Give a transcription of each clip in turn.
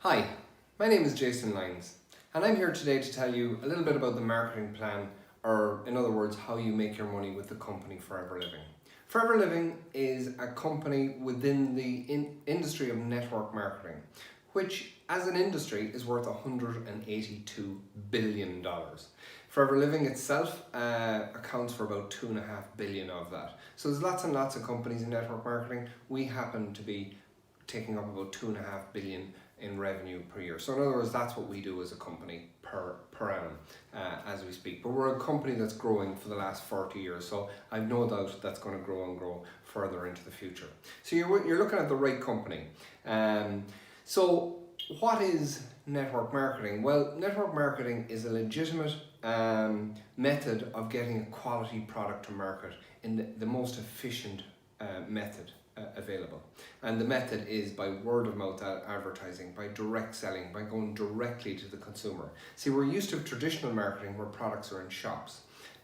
Hi, my name is Jason Lyons, and I'm here today to tell you a little bit about the marketing plan, or in other words, how you make your money with the company Forever Living. Forever Living is a company within the industry of network marketing, which as an industry is worth $182 billion. Forever Living itself accounts for about 2.5 billion of that. So there's lots and lots of companies in network marketing. We happen to be taking up about 2.5 billion in revenue per year. So in other words, that's what we do as a company per annum as we speak. But we're a company that's growing for the last 40 years. So I've no doubt that's going to grow and grow further into the future. So you're looking at the right company. So what is network marketing? Well, network marketing is a legitimate method of getting a quality product to market in the most efficient method available. And the method is by word of mouth advertising, by direct selling, by going directly to the consumer. See, we're used to traditional marketing where products are in shops.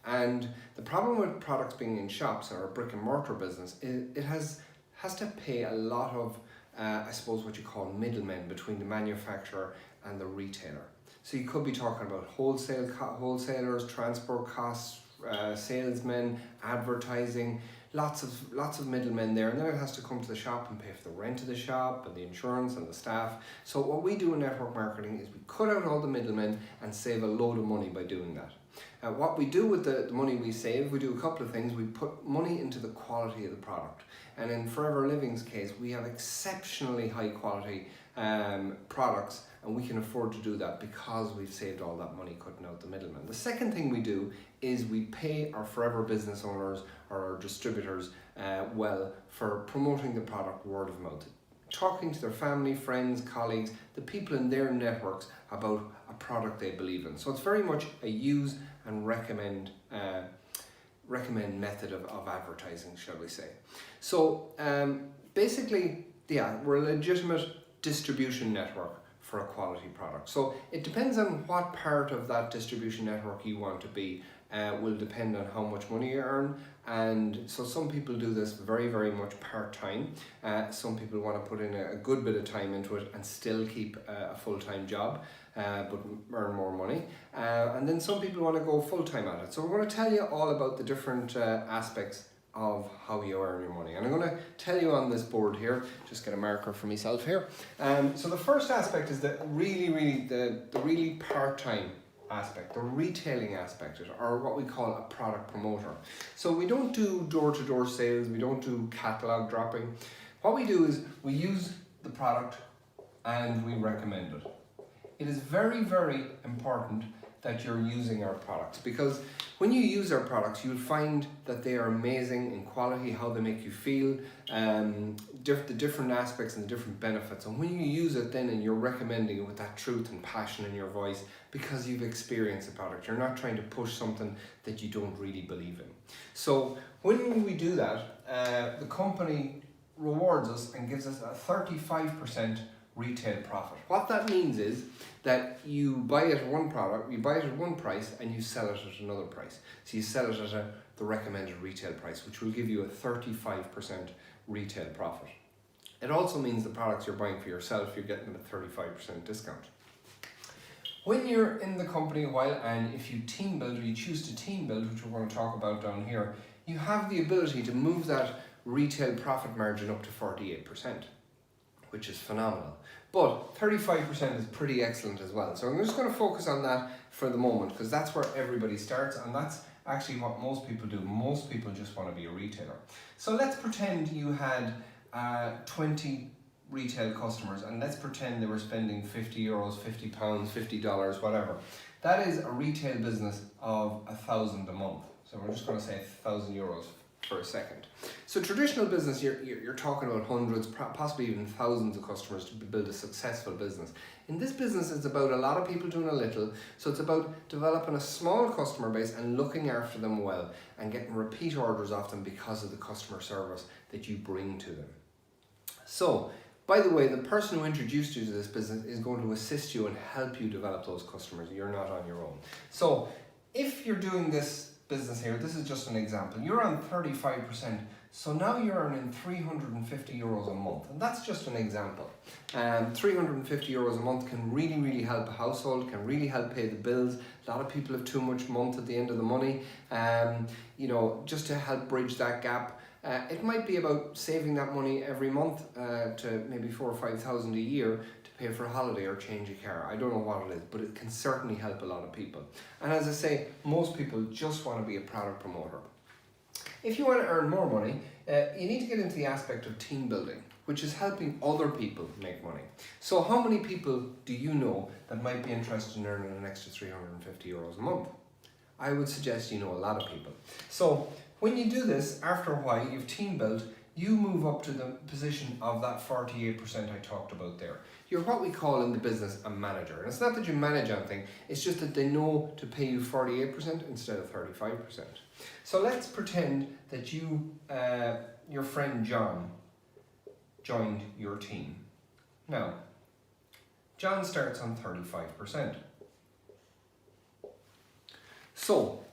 And the problem with products being in shops or a brick and mortar business is it has to pay a lot of I suppose what you call middlemen between the manufacturer and the retailer. So you could be talking about wholesalers, transport costs, salesmen, advertising, lots of middlemen there, and then it has to come to the shop and pay for the rent of the shop and the insurance and the staff. So what we do in network marketing is we cut out all the middlemen and save a load of money by doing that. What we do with the money we save, we do a couple of things. We put money into the quality of the product, and in Forever Living's case, we have exceptionally high quality products, and we can afford to do that because we've saved all that money cutting out the middleman. The second thing we do is we pay our Forever business owners or our distributors well for promoting the product word of mouth, talking to their family, friends, colleagues, the people in their networks about a product they believe in. So it's very much a use and recommend method of advertising, shall we say. So basically, yeah, we're a legitimate distribution network for a quality product. So it depends on what part of that distribution network you want to be. Will depend on how much money you earn, and so some people do this very much part-time. Some people want to put in a good bit of time into it and still keep a full-time job but earn more money, and then some people want to go full-time at it. So we're going to tell you all about the different aspects of how you earn your money, and I'm going to tell you on this board here. Just get a marker for myself here. So the first aspect is the really part-time aspect, the retailing aspect, or what we call a product promoter. So we don't do door-to-door sales, we don't do catalog dropping. What we do is we use the product and we recommend it. It is very important that you're using our products, because when you use our products, you'll find that they are amazing in quality, how they make you feel, the different aspects and the different benefits. And when you use it then and you're recommending it with that truth and passion in your voice, because you've experienced the product, you're not trying to push something that you don't really believe in. So when we do that, the company rewards us and gives us a 35% retail profit. What that means is that you buy it one product, you buy it at one price and you sell it at another price. So you sell it at the recommended retail price, which will give you a 35% retail profit. It also means the products you're buying for yourself, you're getting them at 35% discount. When you're in the company a while, and if you team build or you choose to team build, which we're going to talk about down here, you have the ability to move that retail profit margin up to 48%, which is phenomenal. But 35% is pretty excellent as well. So I'm just going to focus on that for the moment, because that's where everybody starts, and that's actually what most people do. Most people just want to be a retailer. So let's pretend you had 20 retail customers, and let's pretend they were spending 50 euros, 50 pounds, $50, whatever. That is a retail business of 1,000 a month. So we're just going to say 1,000 euros for a second. So traditional business, you're talking about hundreds, possibly even thousands of customers to build a successful business. In this business, it's about a lot of people doing a little. So it's about developing a small customer base and looking after them well and getting repeat orders off them because of the customer service that you bring to them. So, by the way, the person who introduced you to this business is going to assist you and help you develop those customers. You're not on your own. So if you're doing this business here, this is just an example. You're on 35% So now you're earning €350 a month, and that's just an example. €350 a month can really help a household, can really help pay the bills. A lot of people have too much month at the end of the money. Just to help bridge that gap. It might be about saving that money every month to maybe 4,000 or 5,000 a year to pay for a holiday or change a car. I don't know what it is, but it can certainly help a lot of people. And as I say, most people just want to be a product promoter. If you want to earn more money, you need to get into the aspect of team building, which is helping other people make money. So how many people do you know that might be interested in earning an extra €350 a month? I would suggest you know a lot of people. So when you do this, after a while, you've team built, you move up to the position of that 48% I talked about there. You're what we call in the business a manager. And it's not that you manage anything, it's just that they know to pay you 48% instead of 35%. So let's pretend that your friend John joined your team. Now, John starts on 35%. So,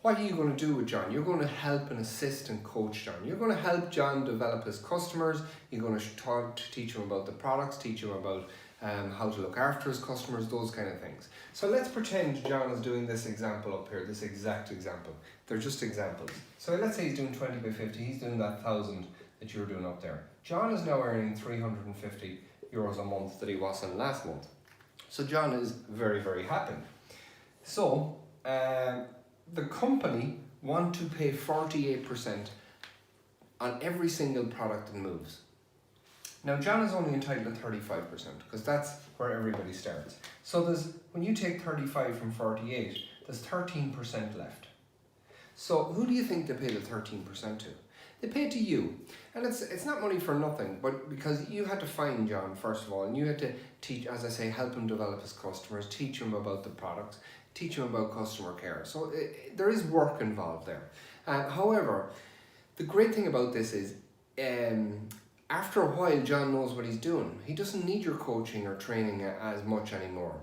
what are you going to do with John? You're going to help and assist and coach John. You're going to help John develop his customers. You're going to teach him about the products, teach him about how to look after his customers, those kind of things. So let's pretend John is doing this example up here, this exact example. They're just examples. So let's say he's doing 20 by 50, he's doing that 1,000 that you were doing up there. John is now earning €350 a month that he wasn't last month. So John is very happy. So the company want to pay 48% on every single product that moves. Now John is only entitled to 35% because that's where everybody starts. So when you take 35 from 48, there's 13% left. So who do you think they pay the 13% to? They pay to you. And it's not money for nothing, but because you had to find John first of all, and you had to teach, as I say, help him develop his customers, teach him about the products, teach him about customer care. So there is work involved there. However, the great thing about this is after a while John knows what he's doing. He doesn't need your coaching or training as much anymore.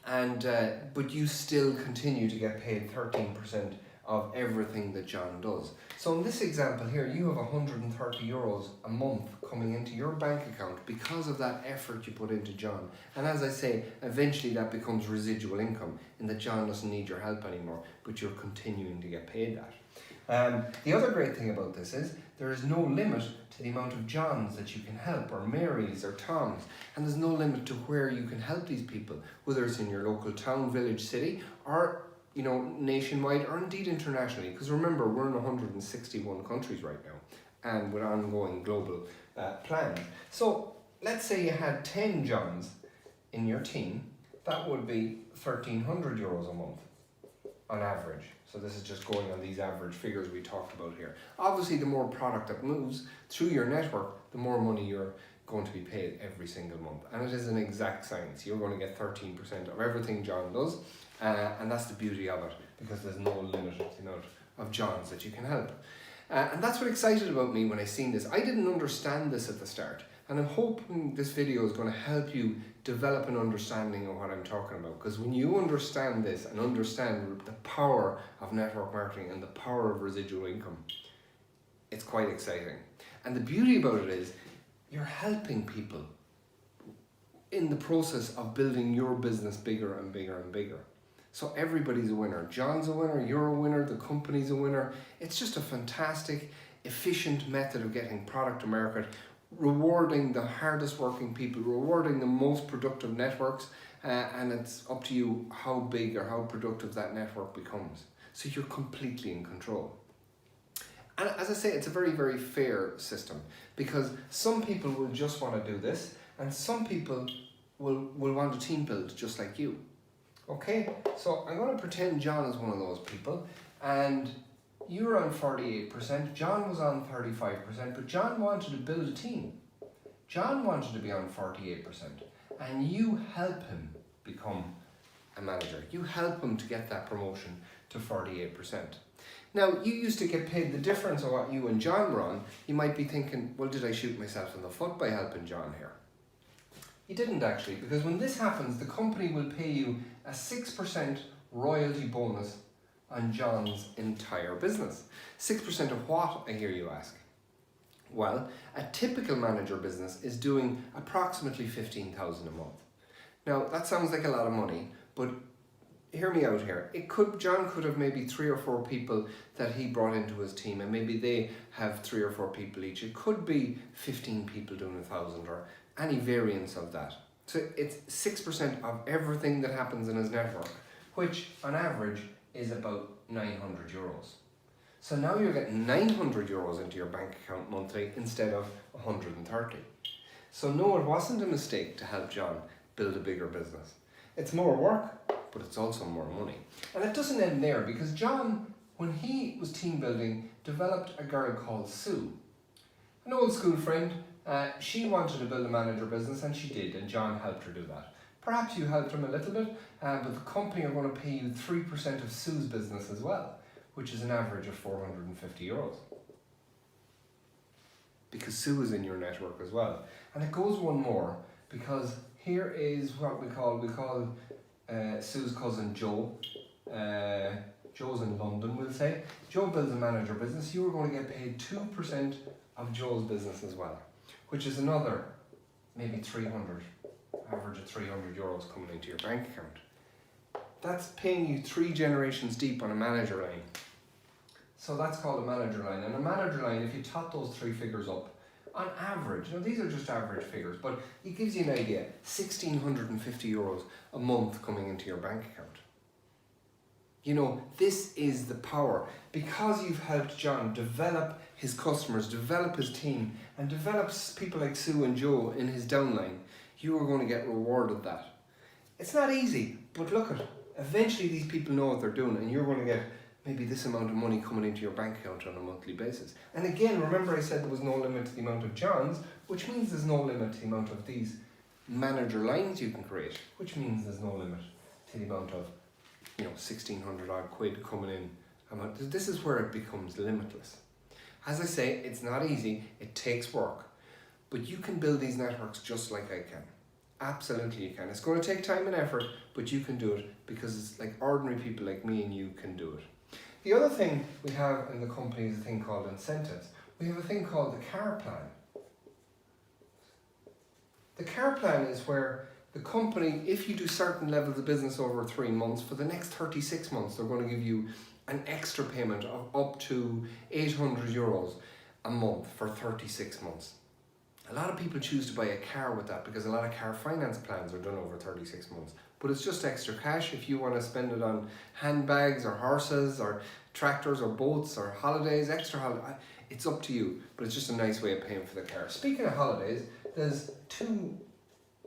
But you still continue to get paid 13% of everything that John does. So in this example here, you have €130 a month coming into your bank account because of that effort you put into John. And as I say, eventually that becomes residual income in that John doesn't need your help anymore, but you're continuing to get paid that. The other great thing about this is there is no limit to the amount of Johns that you can help, or Marys or Toms, and there's no limit to where you can help these people, whether it's in your local town, village, city, or nationwide, or indeed internationally, because remember, we're in 161 countries right now, and with ongoing global plans. So let's say you had 10 Johns in your team, that would be €1,300 a month on average. So this is just going on these average figures we talked about here. Obviously, the more product that moves through your network, the more money you're going to be paid every single month. And it is an exact science. You're going to get 13% of everything John does. And that's the beauty of it, because there's no limit to the amount of Johns that you can help. And that's what excited about me when I seen this. I didn't understand this at the start, and I'm hoping this video is going to help you develop an understanding of what I'm talking about, because when you understand this and understand the power of network marketing and the power of residual income, it's quite exciting. And the beauty about it is you're helping people in the process of building your business bigger and bigger and bigger. So everybody's a winner. John's a winner, you're a winner, the company's a winner. It's just a fantastic, efficient method of getting product to market, rewarding the hardest working people, rewarding the most productive networks, and it's up to you how big or how productive that network becomes. So you're completely in control. And as I say, it's a very fair system, because some people will just want to do this, and some people will want to team build just like you. Okay, so I'm going to pretend John is one of those people, and you're on 48%, John was on 35%, but John wanted to build a team. John wanted to be on 48%, and you help him become a manager. You help him to get that promotion to 48%. Now, you used to get paid the difference of what you and John were on. You might be thinking, well, did I shoot myself in the foot by helping John here? You didn't actually, because when this happens, the company will pay you a 6% royalty bonus on John's entire business. 6% of what, I hear you ask? Well, a typical manager business is doing approximately 15,000 a month. Now, that sounds like a lot of money, but hear me out here. John could have maybe 3 or 4 people that he brought into his team, and maybe they have 3 or 4 people each. It could be 15 people doing 1,000 or any variance of that. So it's 6% of everything that happens in his network, which on average is about 900 euros. So now you're getting 900 euros into your bank account monthly instead of 130. So no, it wasn't a mistake to help John build a bigger business. It's more work, but it's also more money. And it doesn't end there, because John, when he was team building, developed a girl called Sue. An old school friend. She wanted to build a manager business, and she did, and John helped her do that. Perhaps you helped him a little bit, but the company are going to pay you 3% of Sue's business as well, which is an average of 450 euros. Because Sue is in your network as well. And it goes one more, because here is what we call Sue's cousin Joe. Joe's in London, we'll say. Joe builds a manager business. You are going to get paid 2% of Joe's business as well, which is another maybe 300, average of 300 euros coming into your bank account. That's paying you 3 generations deep on a manager line. So that's called a manager line. And a manager line, if you tot those 3 figures up, on average, these are just average figures, but it gives you an idea, 1,650 euros a month coming into your bank account. This is the power. Because you've helped John develop his customers, develop his team, and develop people like Sue and Joe in his downline, you are going to get rewarded that. It's not easy, but look at it. Eventually these people know what they're doing, and you're going to get maybe this amount of money coming into your bank account on a monthly basis. And again, remember I said there was no limit to the amount of Johns, which means there's no limit to the amount of these manager lines you can create, which means there's no limit to the amount of 1,600 odd quid coming in. This is where it becomes limitless. As I say, it's not easy, it takes work, but you can build these networks just like I can. Absolutely you can. It's going to take time and effort, but you can do it, because it's like ordinary people like me and you can do it. The other thing we have in the company is a thing called incentives. We have a thing called the car plan. The car plan is where the company, if you do certain levels of business over 3 months, for the next 36 months, they're going to give you an extra payment of up to 800 euros a month for 36 months. A lot of people choose to buy a car with that, because a lot of car finance plans are done over 36 months. But it's just extra cash if you want to spend it on handbags or horses or tractors or boats or holidays, extra holidays. It's up to you, but it's just a nice way of paying for the car. Speaking of holidays, there's 2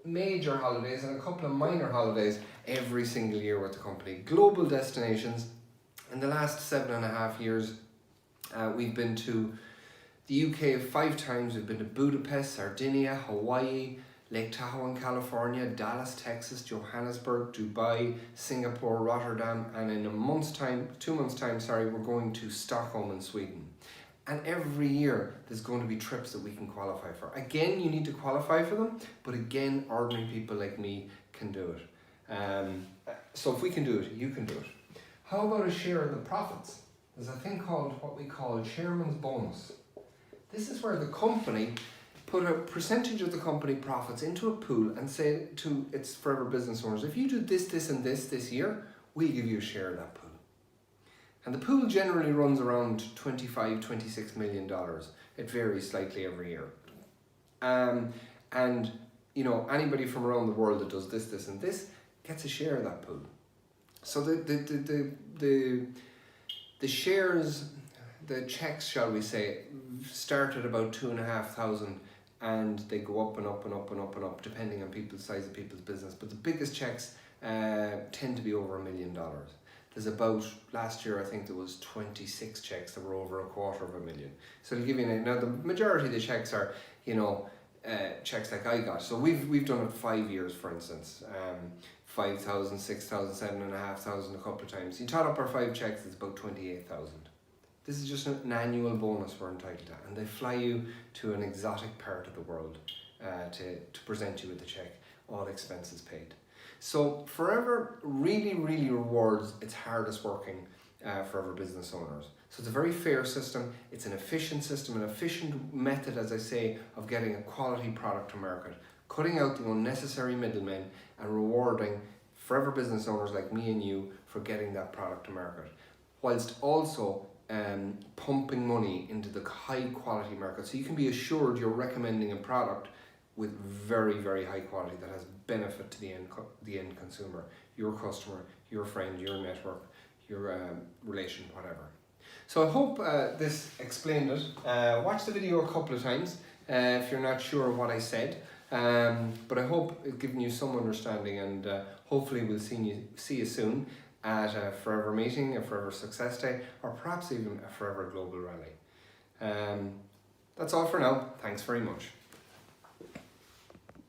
major holidays and a couple of minor holidays every single year with the company. Global destinations. In the last 7.5 years, we've been to the UK 5 times. We've been to Budapest, Sardinia, Hawaii, Lake Tahoe in California, Dallas, Texas, Johannesburg, Dubai, Singapore, Rotterdam, and in 2 months' time, we're going to Stockholm in Sweden. And every year there's going to be trips that we can qualify for. Again, you need to qualify for them, but again, ordinary people like me can do it. So if we can do it, you can do it. How about a share of the profits? There's a thing called what we call chairman's bonus. This is where the company put a percentage of the company profits into a pool and say to its forever business owners, if you do this and this year, we'll give you a share of that pool. And the pool generally runs around $25, $26 million. It varies slightly every year. And anybody from around the world that does this and this gets a share of that pool. So the shares, the checks, shall we say, start at about 2,500, and they go up and up and up and up and up depending on people's size of people's business. But the biggest checks tend to be over $1 million. There's about, last year I think there was 26 checks that were over $250,000. So to give you an idea, now the majority of the checks are, checks like I got. So we've done it 5 years, for instance, 5,000, 6,000, 7,500 a couple of times. You tot up our 5 checks, it's about 28,000. This is just an annual bonus we're entitled to, and they fly you to an exotic part of the world to present you with the check, all expenses paid. So Forever really, really rewards its hardest working forever business owners. So it's a very fair system, it's an efficient system, an efficient method, as I say, of getting a quality product to market, cutting out the unnecessary middlemen and rewarding forever business owners like me and you for getting that product to market, whilst also pumping money into the high quality market. So you can be assured you're recommending a product with very, very high quality that has benefit to the end consumer, your customer, your friend, your network, your relation, whatever. So I hope this explained it. Watch the video a couple of times if you're not sure what I said. But I hope it's given you some understanding, and hopefully we'll see you soon at a Forever meeting, a Forever Success Day, or perhaps even a Forever Global Rally. That's all for now. Thanks very much.